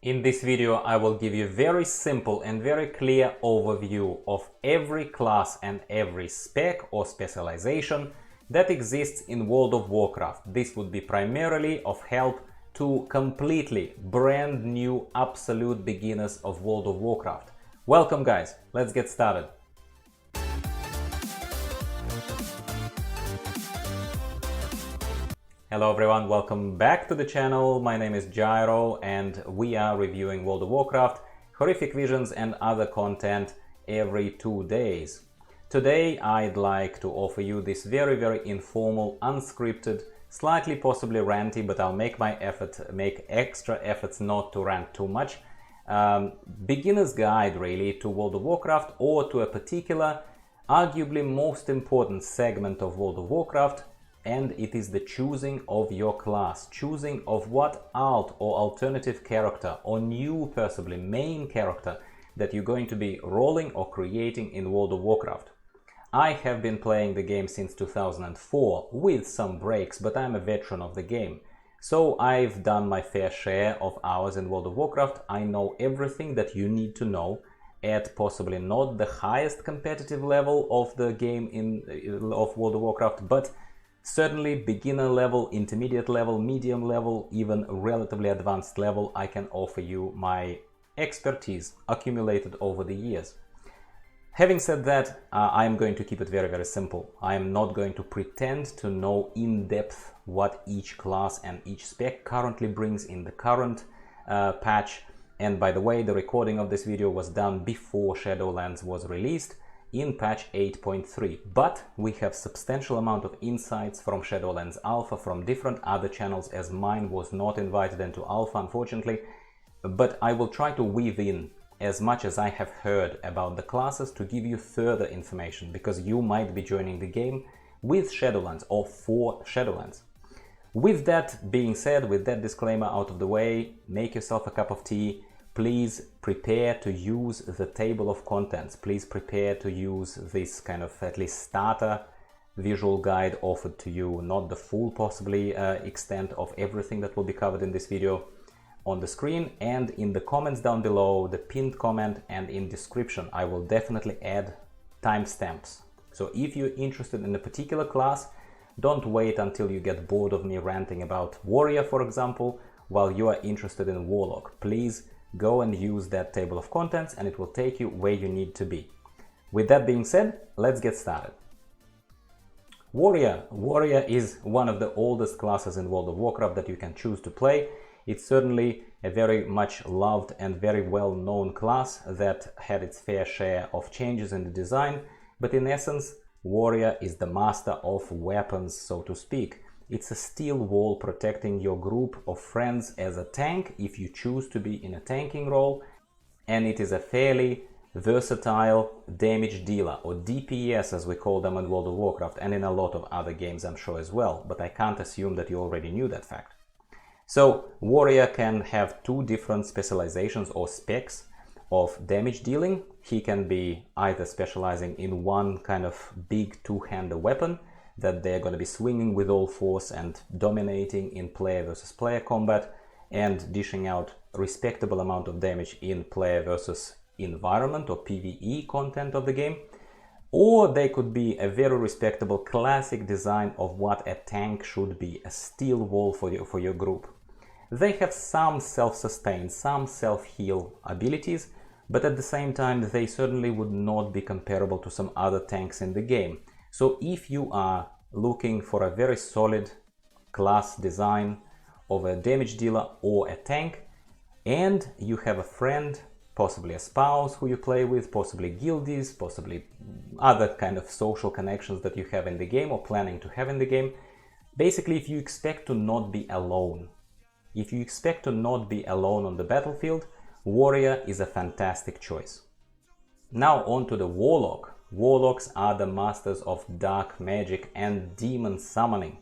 In this video, I will give you a very simple and very clear overview of every class and every spec or specialization that exists in World of Warcraft. This would be primarily of help to completely brand new absolute beginners of World of Warcraft. Welcome guys, let's get started. Hello everyone, welcome back to the channel. My name is Gyro and we are reviewing World of Warcraft, horrific visions and other content every 2 days. Today I'd like to offer you this very informal, unscripted, slightly possibly ranty, but I'll make extra efforts not to rant too much, beginner's guide really to World of Warcraft, or to a particular, arguably most important segment of World of Warcraft, and it is the choosing of your class, choosing of what alt or alternative character or new possibly main character that you're going to be rolling or creating in World of Warcraft. I have been playing the game since 2004 with some breaks, but I'm a veteran of the game. So I've done my fair share of hours in World of Warcraft. I know everything that you need to know at possibly not the highest competitive level of the game of World of Warcraft, but certainly beginner level, intermediate level, medium level, even relatively advanced level. I can offer you my expertise accumulated over the years. Having said that, I'm going to keep it very simple. I am not going to pretend to know in depth what each class and each spec currently brings in the current patch. And by the way, the recording of this video was done before Shadowlands was released in patch 8.3, but we have substantial amount of insights from Shadowlands Alpha from different other channels, as mine was not invited into Alpha unfortunately, but I will try to weave in as much as I have heard about the classes to give you further information, because you might be joining the game with Shadowlands or for Shadowlands. With that being said, with that disclaimer out of the way, make yourself a cup of tea. Please prepare to use the table of contents. Please prepare to use this kind of at least starter visual guide offered to you, not the full possibly extent of everything that will be covered in this video, on the screen and in the comments down below, the pinned comment, and in description. I will definitely add timestamps. So if you're interested in a particular class, don't wait until you get bored of me ranting about Warrior, for example, while you are interested in Warlock. Please go and use that table of contents and it will take you where you need to be. With that being said, let's get started. Warrior is one of the oldest classes in World of Warcraft that you can choose to play. It's certainly a very much loved and very well known class that had its fair share of changes in the design, but in essence, Warrior is the master of weapons, so to speak. It's a steel wall protecting your group of friends as a tank if you choose to be in a tanking role, and it is a fairly versatile damage dealer, or DPS as we call them in World of Warcraft and in a lot of other games I'm sure as well, but I can't assume that you already knew that fact. So Warrior can have two different specializations or specs of damage dealing. He can be either specializing in one kind of big two-handed weapon that they're going to be swinging with all force and dominating in player versus player combat and dishing out respectable amount of damage in player versus environment or PvE content of the game. Or they could be a very respectable classic design of what a tank should be, a steel wall for your group. They have some self-sustain, some self-heal abilities, but at the same time they certainly would not be comparable to some other tanks in the game. So if you are looking for a very solid class design of a damage dealer or a tank, and you have a friend, possibly a spouse who you play with, possibly guildies, possibly other kind of social connections that you have in the game or planning to have in the game, basically if you expect to not be alone, on the battlefield, Warrior is a fantastic choice. Now on to the Warlock. Warlocks are the masters of dark magic and demon summoning.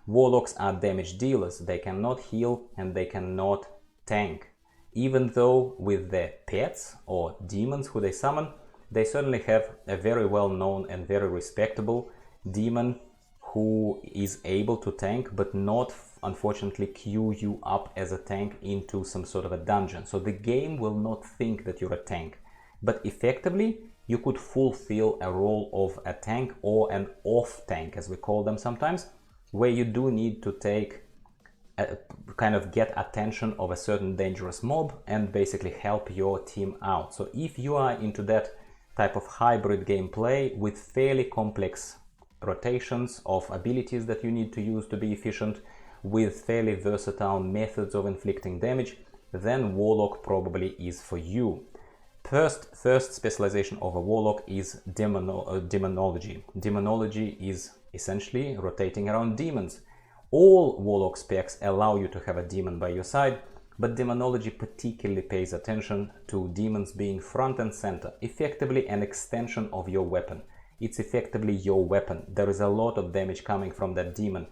Warlocks are damage dealers. They cannot heal and they cannot tank. Even though with their pets or demons who they summon, they certainly have a very well known and very respectable demon who is able to tank, but not unfortunately queue you up as a tank into some sort of a dungeon. So the game will not think that you're a tank, but effectively you could fulfill a role of a tank or an off tank, as we call them sometimes, where you do need to take kind of get attention of a certain dangerous mob and basically help your team out. So if you are into that type of hybrid gameplay with fairly complex rotations of abilities that you need to use to be efficient, with fairly versatile methods of inflicting damage, then Warlock probably is for you. First specialization of a Warlock is demonology. Demonology is essentially rotating around demons. All Warlock specs allow you to have a demon by your side, but demonology particularly pays attention to demons being front and center, effectively an extension of your weapon. It's effectively your weapon. There is a lot of damage coming from that demon,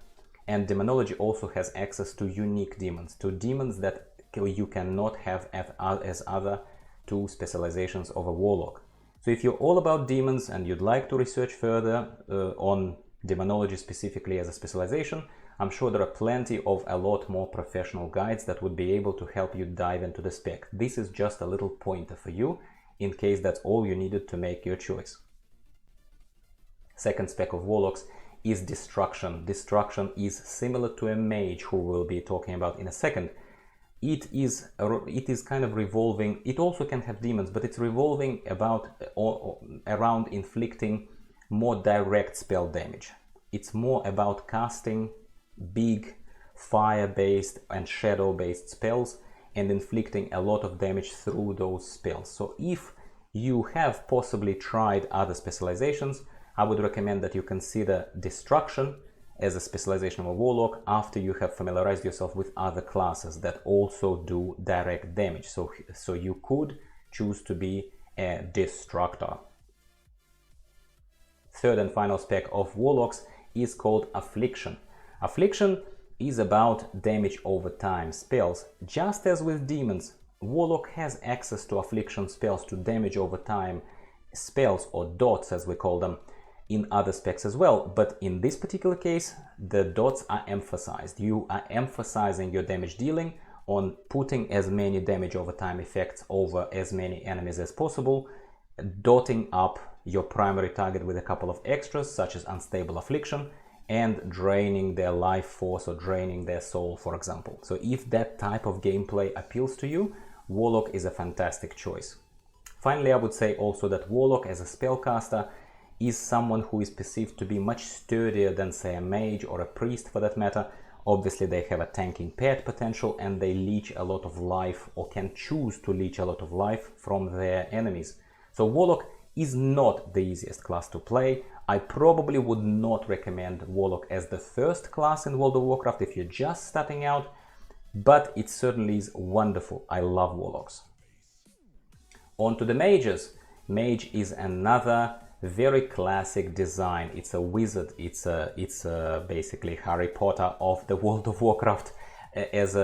and demonology also has access to unique demons, to demons that you cannot have as other two specializations of a Warlock. So if you're all about demons and you'd like to research further on demonology specifically as a specialization, I'm sure there are plenty of a lot more professional guides that would be able to help you dive into the spec. This is just a little pointer for you in case that's all you needed to make your choice. Second spec of Warlocks is destruction. Destruction is similar to a mage, who we'll be talking about in a second. It is kind of revolving. It also can have demons, but it's revolving around inflicting more direct spell damage. It's more about casting big fire-based and shadow-based spells and inflicting a lot of damage through those spells. So if you have possibly tried other specializations, I would recommend that you consider destruction as a specialization of a Warlock after you have familiarized yourself with other classes that also do direct damage. So you could choose to be a destructor. Third and final spec of Warlocks is called Affliction. Affliction is about damage over time spells. Just as with demons, Warlock has access to Affliction spells, to damage over time spells, or dots as we call them, in other specs as well. But in this particular case, the dots are emphasized. You are emphasizing your damage dealing on putting as many damage over time effects over as many enemies as possible, dotting up your primary target with a couple of extras such as Unstable Affliction, and draining their life force or draining their soul, for example. So if that type of gameplay appeals to you, Warlock is a fantastic choice. Finally, I would say also that Warlock as a spellcaster is someone who is perceived to be much sturdier than, say, a mage or a priest for that matter. Obviously they have a tanking pet potential and they leech a lot of life, or can choose to leech a lot of life from their enemies. So Warlock is not the easiest class to play. I probably would not recommend Warlock as the first class in World of Warcraft if you're just starting out, but it certainly is wonderful. I love Warlocks. On to the Mages. Mage is another very classic design. It's a wizard. It's basically Harry Potter of the World of Warcraft. As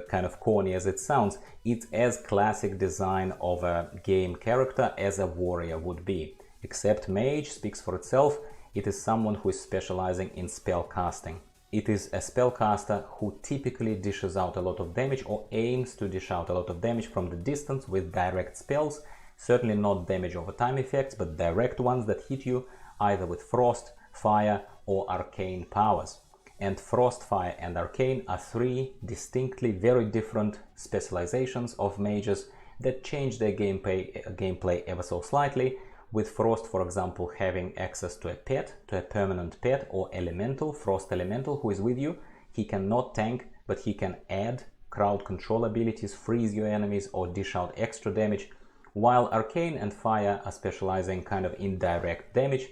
kind of corny as it sounds, it's as classic design of a game character as a warrior would be. Except Mage speaks for itself. It is someone who is specializing in spell casting. It is a spellcaster who typically dishes out a lot of damage, or aims to dish out a lot of damage from the distance with direct spells. Certainly not damage over time effects, but direct ones that hit you either with frost, fire, or arcane powers. And frost, fire, and arcane are three distinctly very different specializations of mages that change their gameplay ever so slightly, with frost, for example, having access to a pet, to a permanent pet or elemental, frost elemental, who is with you. He cannot tank, but he can add crowd control abilities, freeze your enemies, or dish out extra damage, while arcane and fire are specializing kind of indirect damage,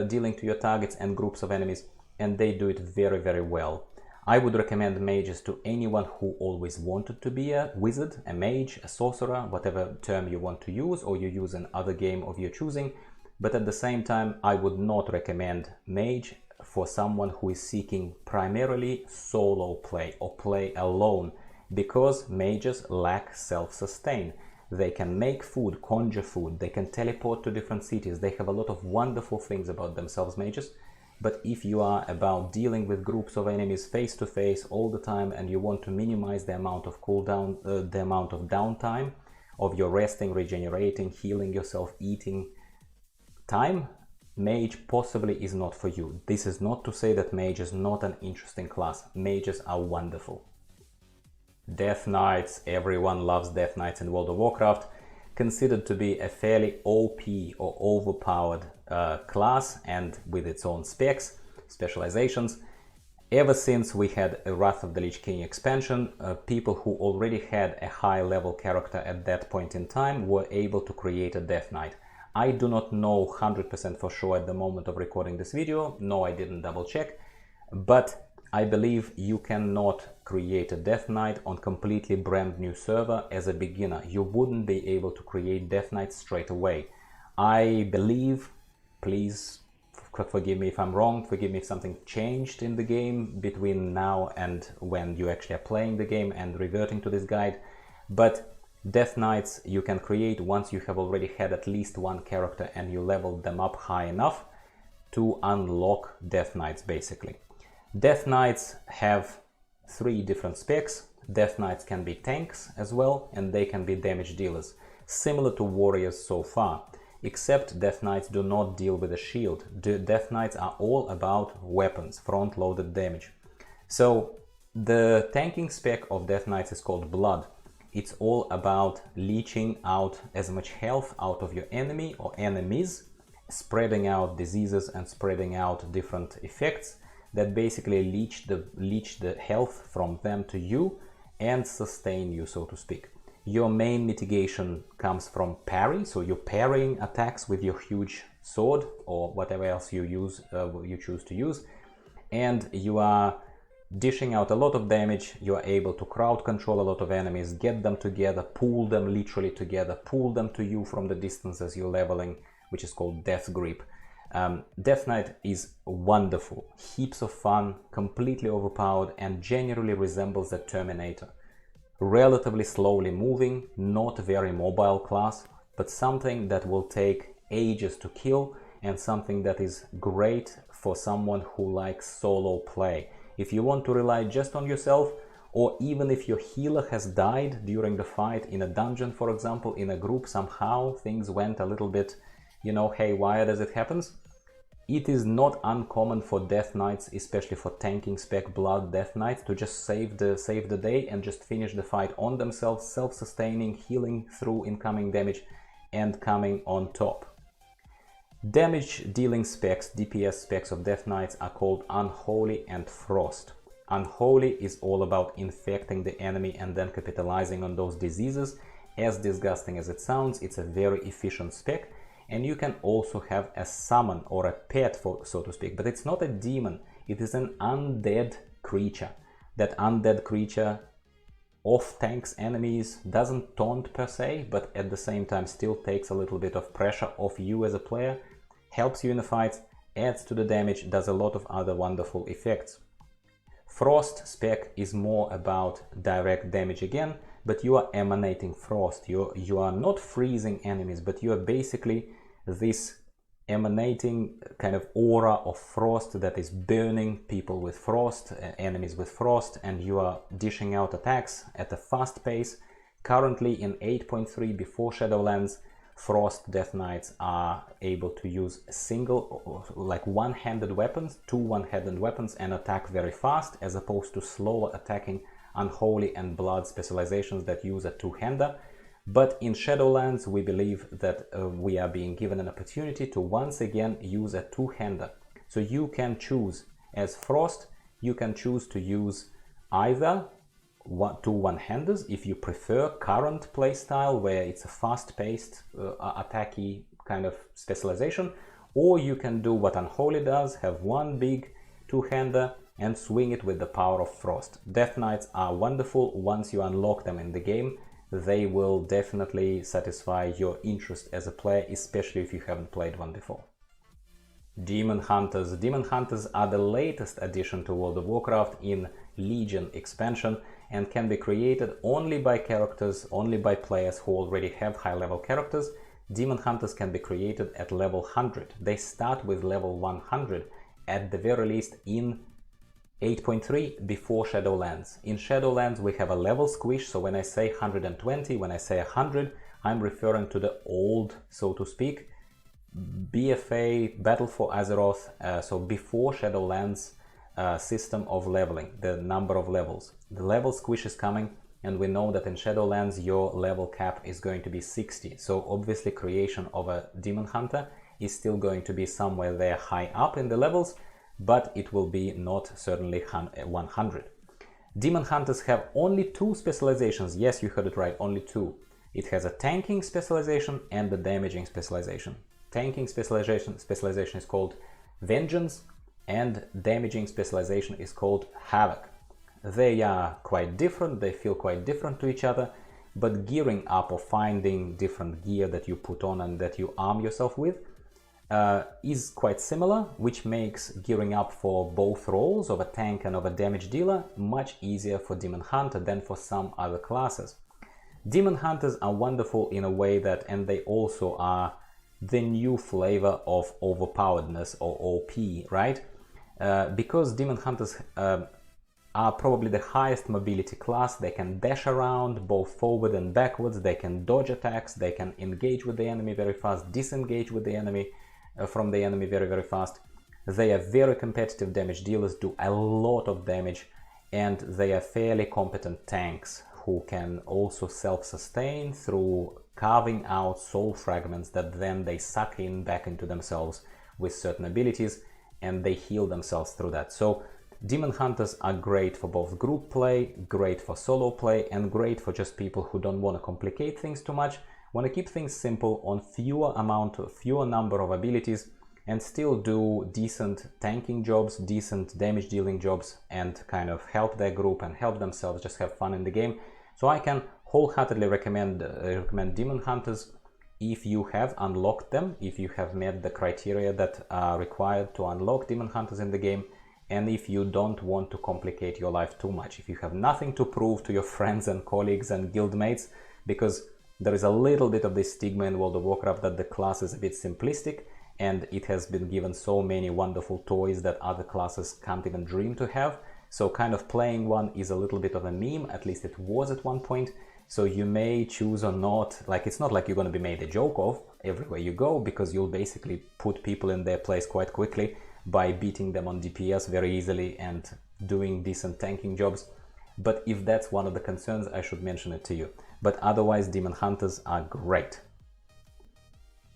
dealing to your targets and groups of enemies, and they do it very, very well. I would recommend mages to anyone who always wanted to be a wizard, a mage, a sorcerer, whatever term you want to use, or you use another game of your choosing. But at the same time, I would not recommend mage for someone who is seeking primarily solo play or play alone, because mages lack self-sustain. They can make food, conjure food, they can teleport to different cities, they have a lot of wonderful things about themselves, mages. But if you are about dealing with groups of enemies face to face all the time and you want to minimize the amount of cooldown, the amount of downtime of your resting, regenerating, healing yourself, eating time, Mage possibly is not for you. This is not to say that Mage is not an interesting class. Mages are wonderful. Death Knights, everyone loves Death Knights in World of Warcraft, considered to be a fairly OP or overpowered class, and with its own specs, specializations. Ever since we had a Wrath of the Lich King expansion, people who already had a high level character at that point in time were able to create a Death Knight. I do not know 100% for sure at the moment of recording this video, no, I didn't double check, but I believe you cannot create a Death Knight on completely brand new server as a beginner. You wouldn't be able to create Death Knights straight away. I believe, please forgive me if I'm wrong, forgive me if something changed in the game between now and when you actually are playing the game and reverting to this guide, but Death Knights you can create once you have already had at least one character and you leveled them up high enough to unlock Death Knights basically. Death Knights have 3 different specs. Death Knights can be tanks as well, and they can be damage dealers, similar to warriors so far, except Death Knights do not deal with a shield. Death Knights are all about weapons, front-loaded damage. So the tanking spec of Death Knights is called Blood. It's all about leeching out as much health out of your enemy or enemies, spreading out diseases and spreading out different effects that basically leech the health from them to you and sustain you, so to speak. Your main mitigation comes from parry, so you're parrying attacks with your huge sword or whatever else you choose to use, and you are dishing out a lot of damage. You are able to crowd control a lot of enemies, get them together, pull them literally together, pull them to you from the distance as you're leveling, which is called Death Grip. Death Knight is wonderful, heaps of fun, completely overpowered, and generally resembles the Terminator. Relatively slowly moving, not very mobile class, but something that will take ages to kill and something that is great for someone who likes solo play. If you want to rely just on yourself, or even if your healer has died during the fight in a dungeon, for example, in a group, somehow things went a little bit, you know, haywire as it happens. It is not uncommon for Death Knights, especially for tanking spec Blood Death Knights, to just save the day and just finish the fight on themselves, self-sustaining, healing through incoming damage and coming on top. Damage dealing specs, DPS specs of Death Knights are called Unholy and Frost. Unholy is all about infecting the enemy and then capitalizing on those diseases. As disgusting as it sounds, it's a very efficient spec. And you can also have a summon or a pet, so to speak, but it's not a demon, it is an undead creature. That undead creature off-tanks enemies, doesn't taunt per se, but at the same time still takes a little bit of pressure off you as a player, helps you in the fight, adds to the damage, does a lot of other wonderful effects. Frost spec is more about direct damage again, but you are emanating frost. You are not freezing enemies, but you are basically this emanating kind of aura of frost that is burning people with frost, enemies with frost, and you are dishing out attacks at a fast pace. Currently in 8.3 before Shadowlands, Frost Death Knights are able to use single, like one-handed weapons, 2 one-handed weapons, and attack very fast, as opposed to slower attacking Unholy and Blood specializations that use a two-hander. But in Shadowlands, we believe that we are being given an opportunity to once again use a two-hander. So you can choose, as Frost, you can choose to use either 2 one-handers if you prefer current playstyle where it's a fast-paced, attacky kind of specialization, or you can do what Unholy does, have one big two-hander and swing it with the power of Frost. Death Knights are wonderful. Once you unlock them in the game, they will definitely satisfy your interest as a player, especially if you haven't played one before. Demon Hunters. Demon Hunters are the latest addition to World of Warcraft in Legion expansion and can be created only by players who already have high-level characters. Demon Hunters can be created at level 100. They start with level 100, at the very least in 8.3 before Shadowlands. In Shadowlands we have a level squish, so when I say 120, when I say 100, I'm referring to the old, so to speak, BFA, Battle for Azeroth, so before Shadowlands system of leveling, the number of levels. The level squish is coming, and we know that in Shadowlands your level cap is going to be 60, so obviously creation of a Demon Hunter is still going to be somewhere there high up in the levels, but it will be not certainly 100. Demon Hunters have only 2 specializations, yes, you heard it right, only 2. It has a tanking specialization and a damaging specialization. Tanking specialization is called Vengeance, and damaging specialization is called Havoc. They are quite different, they feel quite different to each other, but gearing up or finding different gear that you put on and that you arm yourself with is quite similar, which makes gearing up for both roles of a tank and of a damage dealer much easier for Demon Hunter than for some other classes. Demon Hunters are wonderful in a way that, and they also are the new flavor of overpoweredness or OP, right? Because Demon Hunters are probably the highest mobility class. They can dash around both forward and backwards, they can dodge attacks, they can engage with the enemy very fast, disengage with the enemy from the enemy very fast. They are very competitive damage dealers, do a lot of damage, and they are fairly competent tanks who can also self-sustain through carving out soul fragments that then they suck in back into themselves with certain abilities, and they heal themselves through that. So Demon Hunters are great for both group play, great for solo play, and great for just people who don't want to complicate things too much, want to keep things simple on fewer number of abilities, and still do decent tanking jobs, decent damage dealing jobs, and kind of help their group and help themselves just have fun in the game. So I can wholeheartedly recommend Demon Hunters if you have unlocked them, if you have met the criteria that are required to unlock Demon Hunters in the game, and if you don't want to complicate your life too much, if you have nothing to prove to your friends and colleagues and guildmates, because there is a little bit of this stigma in World of Warcraft that the class is a bit simplistic, and it has been given so many wonderful toys that other classes can't even dream to have. So kind of playing one is a little bit of a meme, at least it was at one point. So you may choose or not, like it's not like you're going to be made a joke of everywhere you go, because you'll basically put people in their place quite quickly by beating them on DPS very easily and doing decent tanking jobs. But if that's one of the concerns, I should mention it to you. But otherwise, Demon Hunters are great.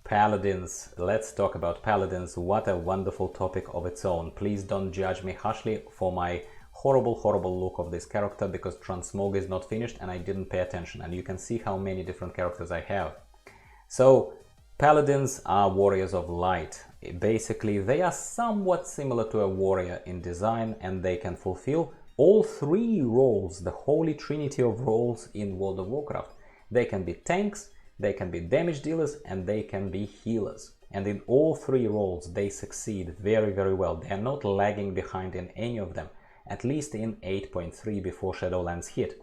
Paladins. Let's talk about Paladins. What a wonderful topic of its own. Please don't judge me harshly for my horrible look of this character, because Transmog is not finished and I didn't pay attention, and you can see how many different characters I have. So Paladins are warriors of light. Basically they are somewhat similar to a warrior in design, and they can fulfill all 3 roles, the holy trinity of roles in World of Warcraft. They can be tanks, they can be damage dealers, and they can be healers. And in all 3 roles they succeed very well. They are not lagging behind in any of them, at least in 8.3 before Shadowlands hit.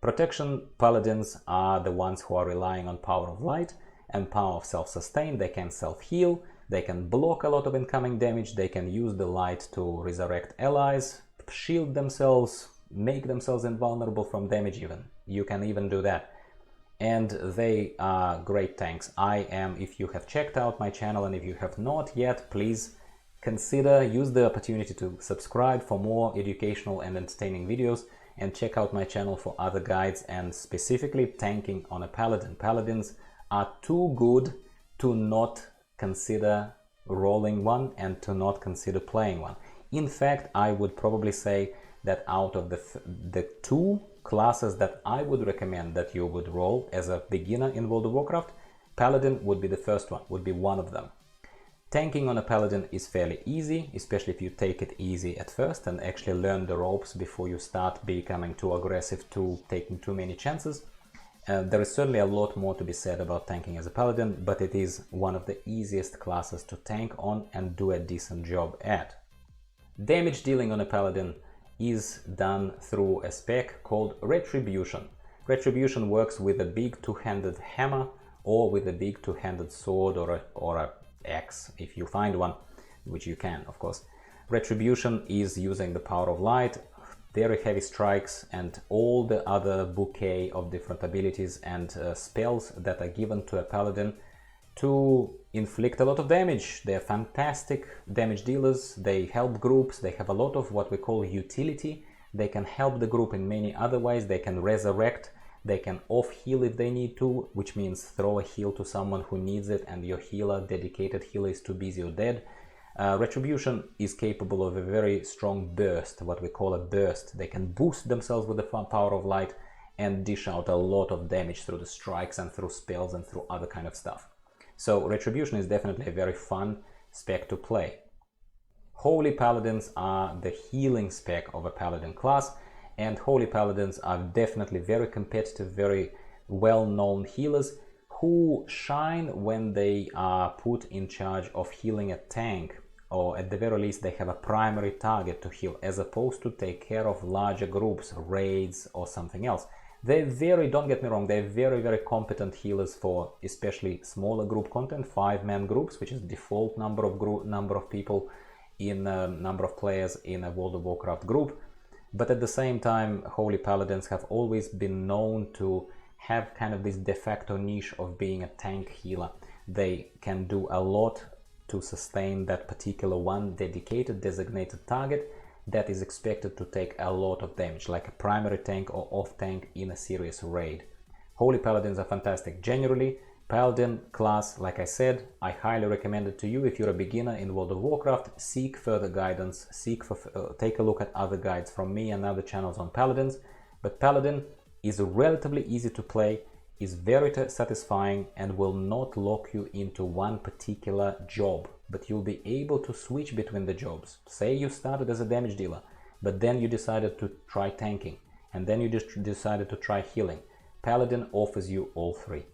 Protection Paladins are the ones who are relying on power of light and power of self-sustain. They can self-heal, they can block a lot of incoming damage, they can use the light to resurrect allies, shield themselves, make themselves invulnerable from damage even. You can even do that. And they are great tanks. If you have checked out my channel, and if you have not yet, please use the opportunity to subscribe for more educational and entertaining videos, and check out my channel for other guides, and specifically tanking on a Paladin. Paladins are too good to not consider rolling one and to not consider playing one. In fact, I would probably say that out of the 2 classes that I would recommend that you would roll as a beginner in World of Warcraft, Paladin would be the first one, would be one of them. Tanking on a Paladin is fairly easy, especially if you take it easy at first and actually learn the ropes before you start becoming too aggressive, taking too many chances. There is certainly a lot more to be said about tanking as a Paladin, but it is one of the easiest classes to tank on and do a decent job at. Damage dealing on a Paladin is done through a spec called Retribution. Retribution works with a big 2-handed hammer or with a big 2-handed sword or a axe, if you find one, which you can, of course. Retribution is using the power of light, very heavy strikes, and all the other bouquet of different abilities and spells that are given to a paladin to inflict a lot of damage. They're fantastic damage dealers, they help groups, they have a lot of what we call utility. They can help the group in many other ways. They can resurrect, they can off heal if they need to, which means throw a heal to someone who needs it and your healer, dedicated healer, is too busy or dead. Retribution is capable of a very strong burst, what we call a burst. They can boost themselves with the power of light and dish out a lot of damage through the strikes and through spells and through other kind of stuff. So Retribution is definitely a very fun spec to play. Holy Paladins are the healing spec of a Paladin class, and Holy Paladins are definitely very competitive, very well-known healers who shine when they are put in charge of healing a tank, or at the very least they have a primary target to heal, as opposed to take care of larger groups, raids or something else. They're very, don't get me wrong, they're very competent healers for especially smaller group content, 5-man groups, which is default number of people in number of players in a World of Warcraft group. But at the same time, Holy Paladins have always been known to have kind of this de facto niche of being a tank healer. They can do a lot to sustain that particular one dedicated, designated target that is expected to take a lot of damage, like a primary tank or off tank in a serious raid. Holy Paladins are fantastic. Generally, Paladin class, like I said, I highly recommend it to you. If you're a beginner in World of Warcraft, seek further guidance, take a look at other guides from me and other channels on Paladins. But Paladin is relatively easy to play, is very satisfying, and will not lock you into one particular job, but you'll be able to switch between the jobs. Say you started as a damage dealer, but then you decided to try tanking, and then you just decided to try healing. Paladin offers you all three.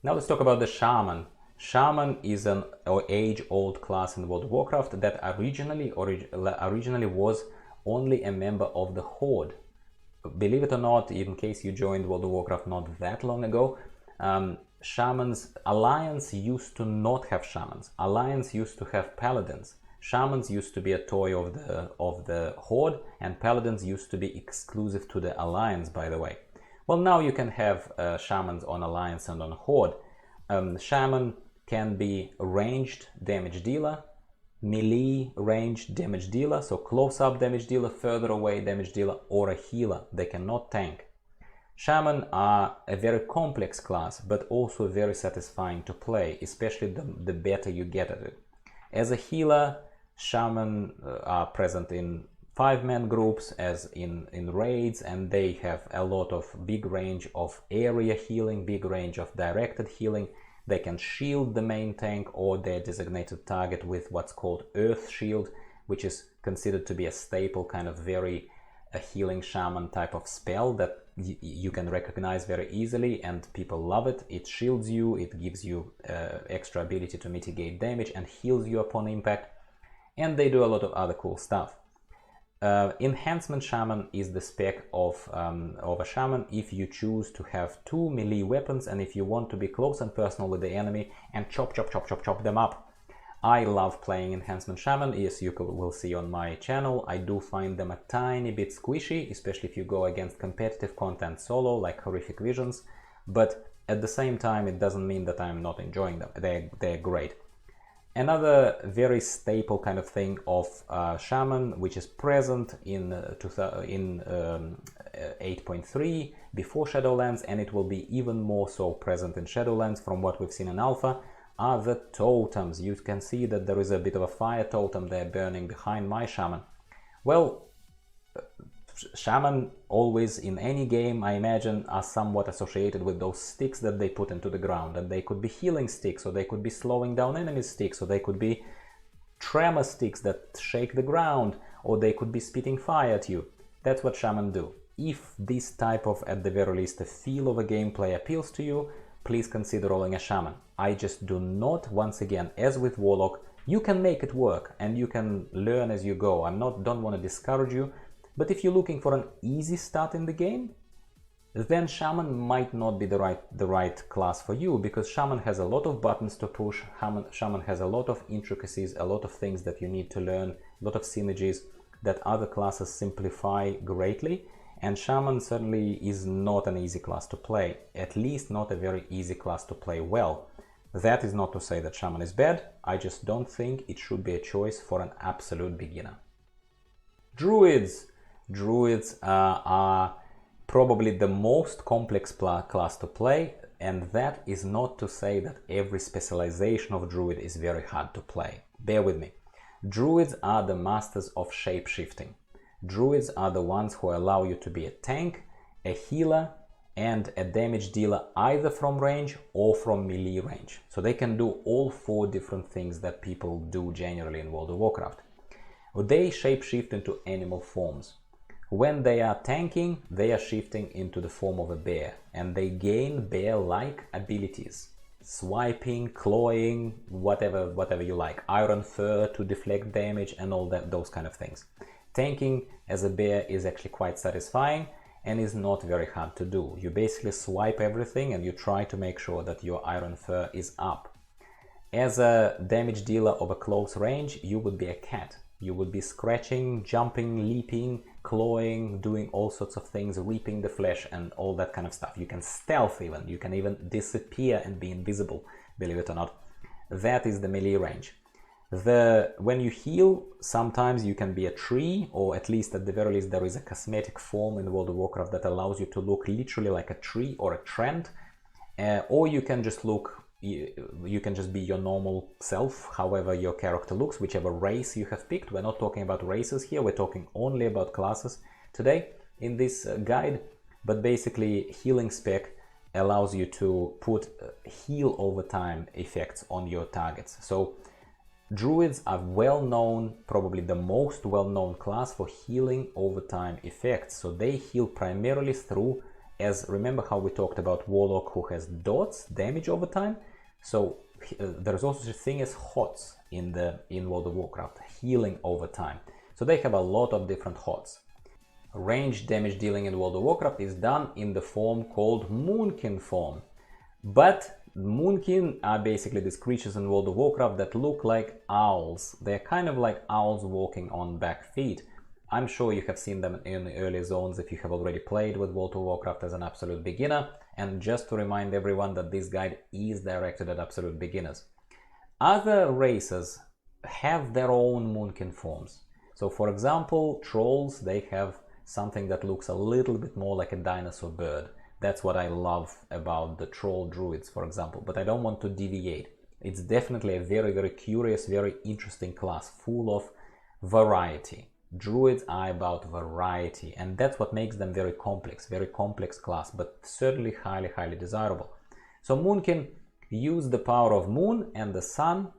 Now let's talk about the Shaman. Shaman is an age-old class in World of Warcraft that originally was only a member of the Horde. Believe it or not, in case you joined World of Warcraft not that long ago, Shamans, Alliance used to not have Shamans. Alliance used to have Paladins. Shamans used to be a toy of the Horde, and Paladins used to be exclusive to the Alliance, by the way. Well, now you can have Shamans on Alliance and on Horde. Shaman can be ranged damage dealer, melee ranged damage dealer, so close-up damage dealer, further away damage dealer, or a healer. They cannot tank. Shaman are a very complex class, but also very satisfying to play, especially the better you get at it. As a healer, Shaman are present in 5-man groups, as in raids, and they have a lot of big range of area healing, big range of directed healing. They can shield the main tank or their designated target with what's called Earth Shield, which is considered to be a staple, kind of very healing shaman type of spell that you can recognize very easily, and people love it. It shields you, it gives you extra ability to mitigate damage and heals you upon impact, and they do a lot of other cool stuff. Enhancement Shaman is the spec of a Shaman if you choose to have 2 melee weapons and if you want to be close and personal with the enemy and chop them up. I love playing Enhancement Shaman, as you will see on my channel. I do find them a tiny bit squishy, especially if you go against competitive content solo like Horrific Visions, but at the same time it doesn't mean that I'm not enjoying them. They're great. Another very staple kind of thing of Shaman, which is present in 8.3 before Shadowlands, and it will be even more so present in Shadowlands from what we've seen in Alpha, are the totems. You can see that there is a bit of a fire totem there burning behind my Shaman. Well, Shaman always in any game, I imagine, are somewhat associated with those sticks that they put into the ground, and they could be healing sticks, or they could be slowing down enemy sticks, or they could be tremor sticks that shake the ground, or they could be spitting fire at you. That's what Shaman do. If this type of, at the very least, the feel of a gameplay appeals to you, please consider rolling a Shaman. I just do not, once again, as with Warlock, you can make it work and you can learn as you go. Don't want to discourage you. But if you're looking for an easy start in the game, then Shaman might not be the right class for you, because Shaman has a lot of buttons to push. Shaman has a lot of intricacies, a lot of things that you need to learn, a lot of synergies that other classes simplify greatly. And Shaman certainly is not an easy class to play, at least not a very easy class to play well. That is not to say that Shaman is bad, I just don't think it should be a choice for an absolute beginner. Druids. Druids are probably the most complex class to play, and that is not to say that every specialization of Druid is very hard to play. Bear with me. Druids are the masters of shape-shifting. Druids are the ones who allow you to be a tank, a healer, and a damage dealer either from range or from melee range. So they can do all 4 different things that people do generally in World of Warcraft. They shape-shift into animal forms. When they are tanking, they are shifting into the form of a bear, and they gain bear-like abilities. Swiping, clawing, whatever you like. Iron fur to deflect damage and all those kind of things. Tanking as a bear is actually quite satisfying and is not very hard to do. You basically swipe everything and you try to make sure that your iron fur is up. As a damage dealer of a close range, you would be a cat. You would be scratching, jumping, leaping, clawing, doing all sorts of things, reaping the flesh and all that kind of stuff. You can stealth even, you can even disappear and be invisible, believe it or not. That is the melee range. When you heal, sometimes you can be a tree, or at least at the very least there is a cosmetic form in World of Warcraft that allows you to look literally like a tree or a trend, or you can just look, you can just be your normal self, however your character looks, whichever race you have picked. We're not talking about races here, we're talking only about classes today in this guide, but basically healing spec allows you to put heal over time effects on your targets. So Druids are well known, probably the most well-known class for healing over time effects. So they heal primarily through, as remember how we talked about Warlock who has dots, damage over time. So there's also such a thing as HOTS in World of Warcraft, healing over time. So they have a lot of different HOTS. Ranged damage dealing in World of Warcraft is done in the form called Moonkin form. But Moonkin are basically these creatures in World of Warcraft that look like owls. They're kind of like owls walking on back feet. I'm sure you have seen them in the early zones if you have already played with World of Warcraft as an absolute beginner. And just to remind everyone that this guide is directed at absolute beginners. Other races have their own Moonkin forms. So for example, trolls, they have something that looks a little bit more like a dinosaur bird. That's what I love about the troll druids, for example, but I don't want to deviate. It's definitely a very, very curious, very interesting class, full of variety. Druids are about variety, and that's what makes them very complex class, but certainly highly, highly desirable. So Moonkin use the power of moon and the sun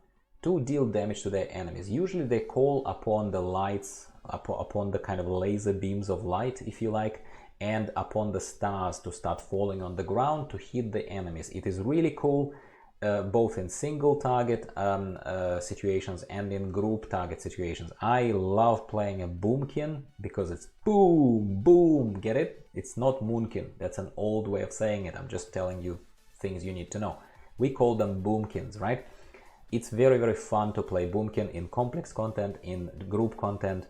to deal damage to their enemies. Usually they call upon the lights, upon the kind of laser beams of light, if you like, and upon the stars to start falling on the ground to hit the enemies. It is really cool, both in single target situations and in group target situations. I love playing a boomkin because it's boom, boom, get it? It's not moonkin, that's an old way of saying it. I'm just telling you things you need to know. We call them boomkins, right? It's very, very fun to play boomkin in complex content, in group content.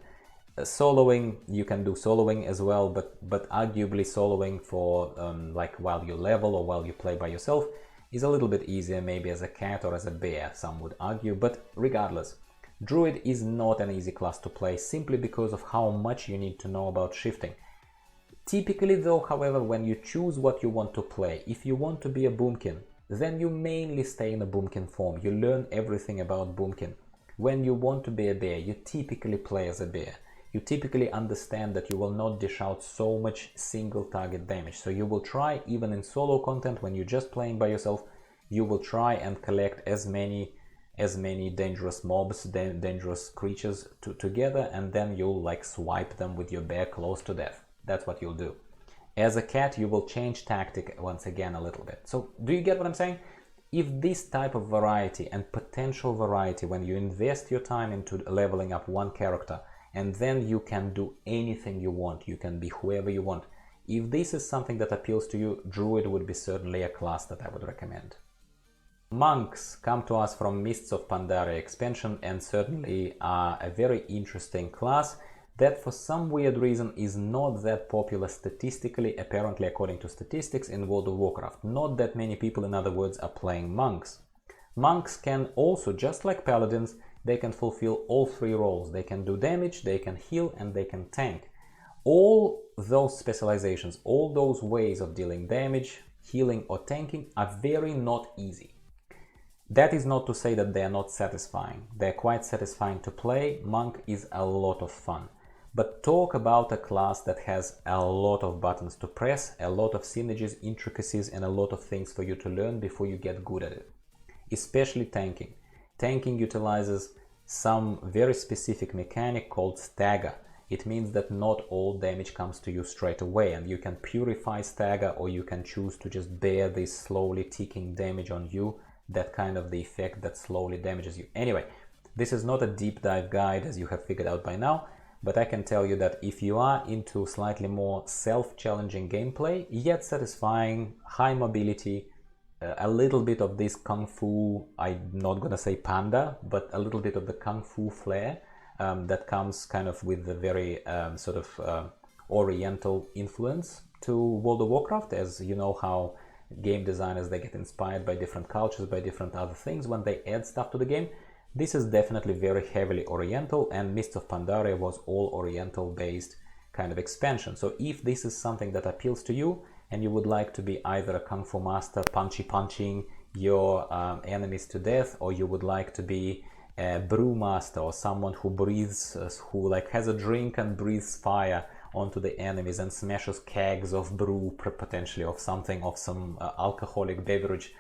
Soloing, you can do soloing as well, but arguably soloing for like while you level or while you play by yourself is a little bit easier, maybe as a cat or as a bear, some would argue. But regardless, Druid is not an easy class to play simply because of how much you need to know about shifting. Typically though, however, when you choose what you want to play, if you want to be a boomkin, then you mainly stay in a boomkin form. You learn everything about boomkin. When you want to be a bear, you typically play as a bear. You typically understand that you will not dish out so much single target damage. So you will try, even in solo content, when you're just playing by yourself, you will try and collect as many dangerous mobs, dangerous creatures together, and then you'll like swipe them with your bear close to death. That's what you'll do. As a cat, you will change tactic once again a little bit. So do you get what I'm saying? If this type of variety and potential variety, when you invest your time into leveling up one character, and then you can do anything you want, you can be whoever you want. If this is something that appeals to you, Druid would be certainly a class that I would recommend. Monks come to us from Mists of Pandaria expansion and certainly are a very interesting class that for some weird reason is not that popular statistically, apparently according to statistics in World of Warcraft. Not that many people, in other words, are playing monks. Monks can also, just like paladins, they can fulfill all three roles. They can do damage, they can heal, and they can tank. All those specializations, all those ways of dealing damage, healing or tanking are very not easy. That is not to say that they are not satisfying. They're quite satisfying to play. Monk is a lot of fun. But talk about a class that has a lot of buttons to press, a lot of synergies, intricacies, and a lot of things for you to learn before you get good at it. Especially tanking. Tanking utilizes some very specific mechanic called stagger. It means that not all damage comes to you straight away, and you can purify stagger, or you can choose to just bear this slowly ticking damage on you, that kind of the effect that slowly damages you. Anyway, this is not a deep dive guide, as you have figured out by now, but I can tell you that if you are into slightly more self-challenging gameplay, yet satisfying, high mobility, a little bit of this kung fu, I'm not gonna say panda, but a little bit of the kung fu flair, that comes kind of with the very sort of oriental influence to World of Warcraft, as you know how game designers, they get inspired by different cultures, by different other things when they add stuff to the game. This is definitely very heavily oriental, and Mists of Pandaria was all oriental based kind of expansion. So if this is something that appeals to you and you would like to be either a kung fu master punching your enemies to death, or you would like to be a brew master or someone who breathes, who like has a drink and breathes fire onto the enemies and smashes kegs of brew, potentially of something, of some alcoholic beverage,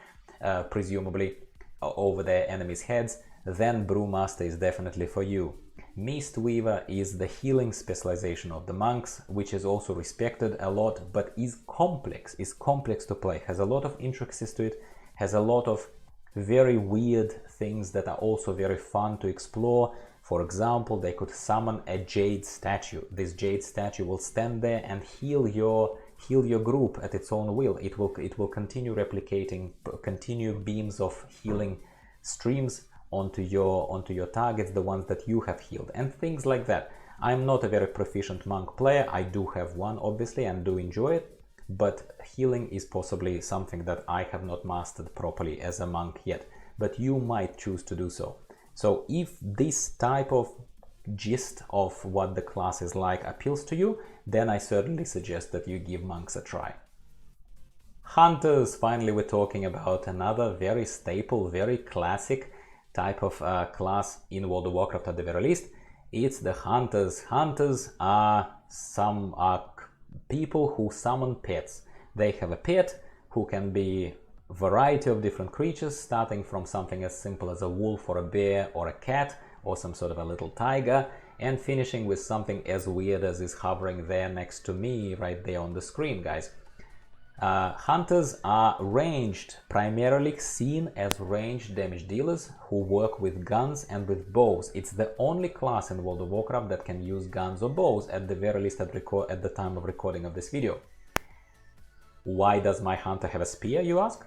presumably over their enemies' heads, then Brewmaster is definitely for you. Mistweaver is the healing specialization of the monks, which is also respected a lot, but is complex to play, has a lot of intricacies to it, has a lot of very weird things that are also very fun to explore. For example, they could summon a jade statue. This jade statue will stand there and heal your group at its own will. It will continue replicating, continue beams of healing streams onto your targets, the ones that you have healed, and things like that. I'm not a very proficient monk player. I do have one, obviously, and do enjoy it, but healing is possibly something that I have not mastered properly as a monk yet, but you might choose to do so. So if this type of gist of what the class is like appeals to you, then I certainly suggest that you give monks a try. Hunters, finally we're talking about another very staple, very classic type of class in World of Warcraft at the very least. It's the Hunters. Hunters are people who summon pets. They have a pet who can be a variety of different creatures, starting from something as simple as a wolf or a bear or a cat or some sort of a little tiger, and finishing with something as weird as is hovering there next to me right there on the screen, guys. Hunters are ranged, primarily seen as ranged damage dealers who work with guns and with bows. It's the only class in World of Warcraft that can use guns or bows, at the very least at the time of recording of this video. Why does my hunter have a spear, you ask?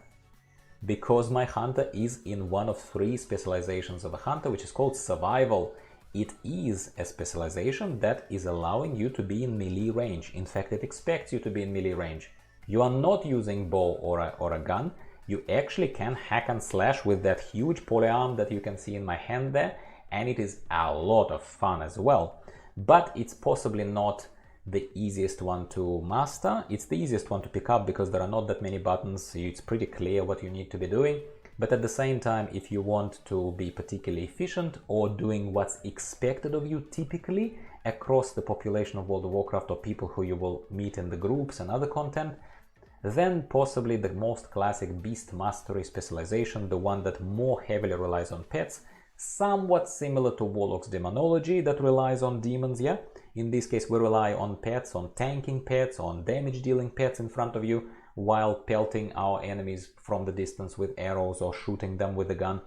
Because my hunter is in one of 3 specializations of a hunter, which is called survival. It is a specialization that is allowing you to be in melee range. In fact, it expects you to be in melee range. You are not using bow or a gun. You actually can hack and slash with that huge polearm that you can see in my hand there, and it is a lot of fun as well. But it's possibly not the easiest one to master. It's the easiest one to pick up because there are not that many buttons. It's pretty clear what you need to be doing. But at the same time, if you want to be particularly efficient or doing what's expected of you typically across the population of World of Warcraft or people who you will meet in the groups and other content, then possibly the most classic Beast Mastery specialization, the one that more heavily relies on pets, somewhat similar to Warlock's Demonology that relies on demons, yeah? In this case, we rely on pets, on tanking pets, on damage dealing pets in front of you, while pelting our enemies from the distance with arrows or shooting them with a gun.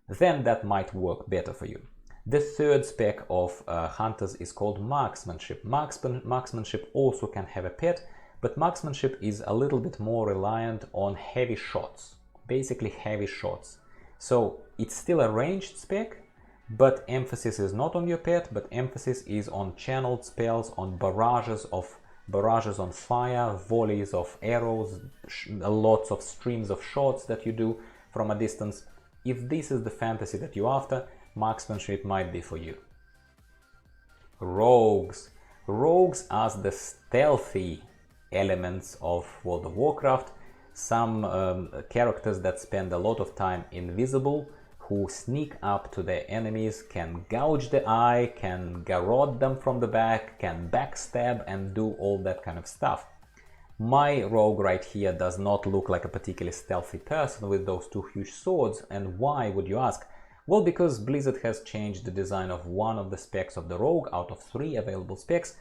Then that might work better for you. The third spec of Hunters is called Marksmanship. Marksmanship also can have a pet, but marksmanship is a little bit more reliant on heavy shots, basically heavy shots. So it's still a ranged spec, but emphasis is not on your pet, but emphasis is on channeled spells, on barrages on fire, volleys of arrows, lots of streams of shots that you do from a distance. If this is the fantasy that you're after, marksmanship might be for you. Rogues. Rogues are the stealthy elements of World of Warcraft. Some characters that spend a lot of time invisible, who sneak up to their enemies, can gouge the eye, can garrote them from the back, can backstab and do all that kind of stuff. My rogue right here does not look like a particularly stealthy person with those two huge swords. And why, would you ask? Well, because Blizzard has changed the design of one of the specs of the rogue out of 3 available specs,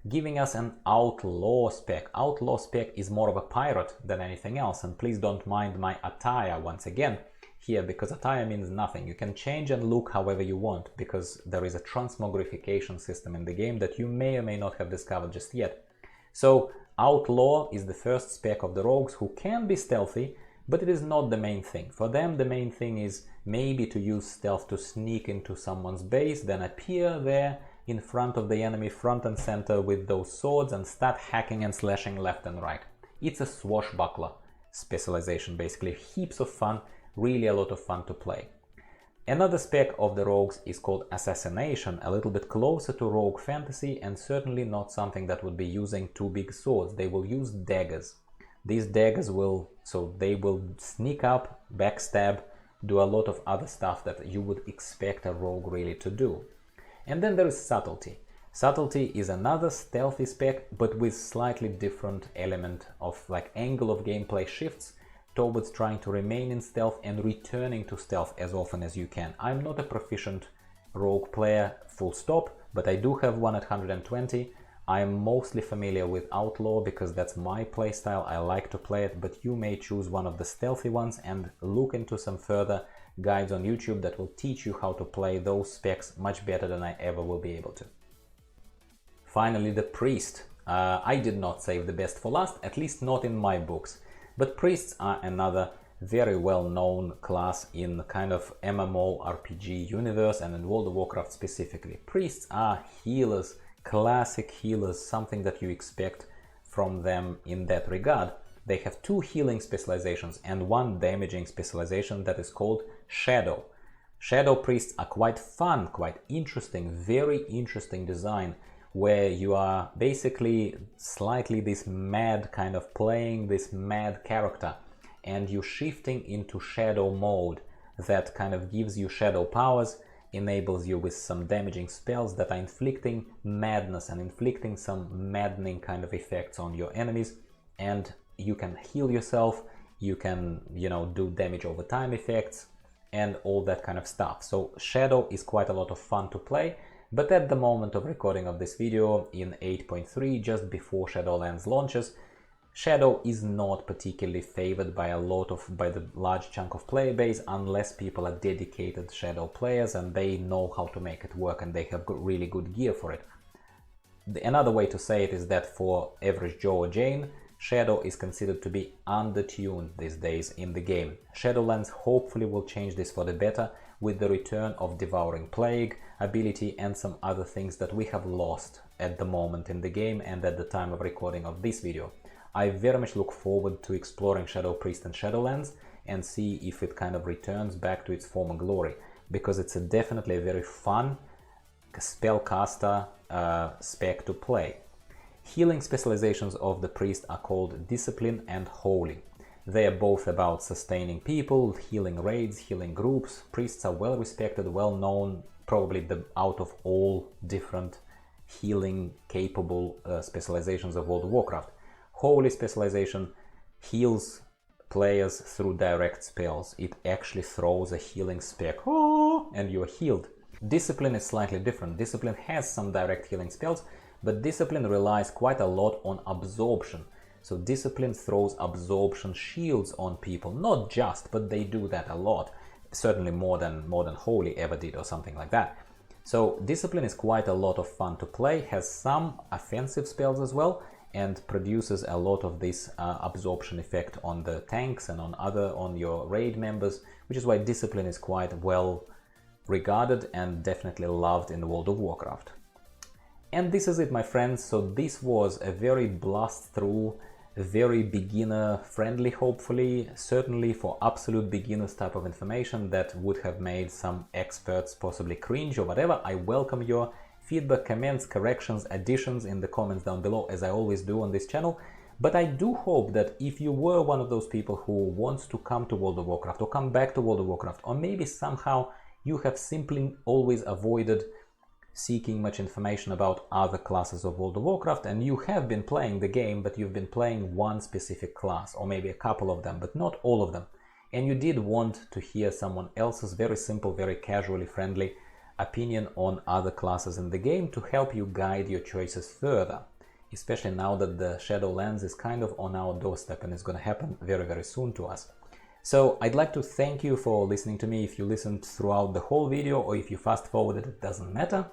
giving us an outlaw spec. Outlaw spec is more of a pirate than anything else, and please don't mind my attire once again here, because attire means nothing. You can change and look however you want, because there is a transmogrification system in the game that you may or may not have discovered just yet. So outlaw is the first spec of the rogues, who can be stealthy, but it is not the main thing. For them, the main thing is maybe to use stealth to sneak into someone's base, then appear there in front of the enemy, front and center with those swords, and start hacking and slashing left and right. It's a swashbuckler specialization, basically. Heaps of fun, really a lot of fun to play. Another spec of the rogues is called assassination, a little bit closer to rogue fantasy, and certainly not something that would be using 2 big swords. They will use daggers. These daggers will sneak up, backstab, do a lot of other stuff that you would expect a rogue really to do. And then there is subtlety. Subtlety is another stealthy spec, but with slightly different element of like angle of gameplay shifts towards trying to remain in stealth and returning to stealth as often as you can. I'm not a proficient rogue player, full stop, but I do have one at 120. I'm mostly familiar with outlaw because that's my playstyle. I like to play it, but you may choose one of the stealthy ones and look into some further guides on YouTube that will teach you how to play those specs much better than I ever will be able to. Finally, the priest. I did not save the best for last, at least not in my books, but priests are another very well-known class in kind of MMORPG universe and in World of Warcraft specifically. Priests are healers, classic healers, something that you expect from them in that regard. They have 2 healing specializations and 1 damaging specialization that is called Shadow. Shadow priests are quite fun, quite interesting, very interesting design, where you are basically slightly this mad kind of playing this mad character, and you're shifting into shadow mode that kind of gives you shadow powers, enables you with some damaging spells that are inflicting madness and inflicting some maddening kind of effects on your enemies, and you can heal yourself, you can, do damage over time effects and all that kind of stuff. So Shadow is quite a lot of fun to play, but at the moment of recording of this video in 8.3, just before Shadowlands launches, Shadow is not particularly favored by the large chunk of player base, unless people are dedicated Shadow players and they know how to make it work and they have really good gear for it. Another way to say it is that for average Joe or Jane, Shadow is considered to be undertuned these days in the game. Shadowlands hopefully will change this for the better with the return of Devouring Plague ability and some other things that we have lost at the moment in the game and at the time of recording of this video. I very much look forward to exploring Shadow Priest and Shadowlands and see if it kind of returns back to its former glory, because it's definitely a very fun spellcaster spec to play. Healing specializations of the priest are called Discipline and Holy. They are both about sustaining people, healing raids, healing groups. Priests are well respected, well known, probably out of all different healing capable specializations of World of Warcraft. Holy specialization heals players through direct spells. It actually throws a healing spec, and you are healed. Discipline is slightly different. Discipline has some direct healing spells, but Discipline relies quite a lot on absorption. So Discipline throws absorption shields on people, not just, but they do that a lot. Certainly more than Holy ever did or something like that. So Discipline is quite a lot of fun to play, has some offensive spells as well, and produces a lot of this absorption effect on the tanks and on your raid members, which is why discipline is quite well regarded and definitely loved in the World of Warcraft. And this is it, my friends. So this was a very blast through, very beginner friendly, hopefully, certainly for absolute beginners type of information that would have made some experts possibly cringe or whatever. I welcome your feedback, comments, corrections, additions in the comments down below, as I always do on this channel. But I do hope that if you were one of those people who wants to come to World of Warcraft or come back to World of Warcraft, or maybe somehow you have simply always avoided seeking much information about other classes of World of Warcraft, and you have been playing the game, but you've been playing one specific class or maybe a couple of them, but not all of them, and you did want to hear someone else's very simple, very casually friendly opinion on other classes in the game to help you guide your choices further, especially now that the Shadowlands is kind of on our doorstep and it's going to happen very, very soon to us. So I'd like to thank you for listening to me. If you listened throughout the whole video or if you fast forwarded, it doesn't matter,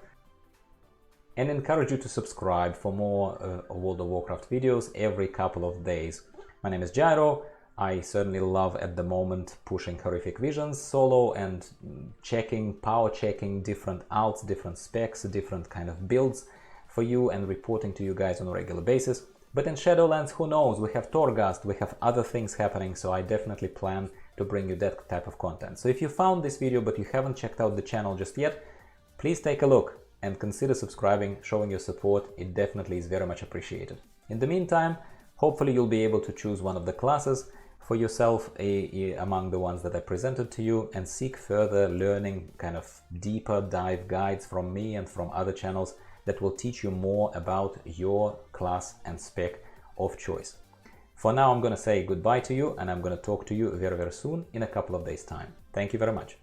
and encourage you to subscribe for more World of Warcraft videos every couple of days. My name is Gyro. I certainly love at the moment pushing Horrific Visions solo and power checking different alts, different specs, different kind of builds for you and reporting to you guys on a regular basis. But in Shadowlands, who knows, we have Torghast, we have other things happening, so I definitely plan to bring you that type of content. So if you found this video but you haven't checked out the channel just yet, please take a look and consider subscribing, showing your support. It definitely is very much appreciated. In the meantime, hopefully you'll be able to choose one of the classes for yourself among the ones that I presented to you, and seek further learning, kind of deeper dive guides from me and from other channels that will teach you more about your class and spec of choice. For now, I'm going to say goodbye to you, and I'm going to talk to you very, very soon in a couple of days' time. Thank you very much.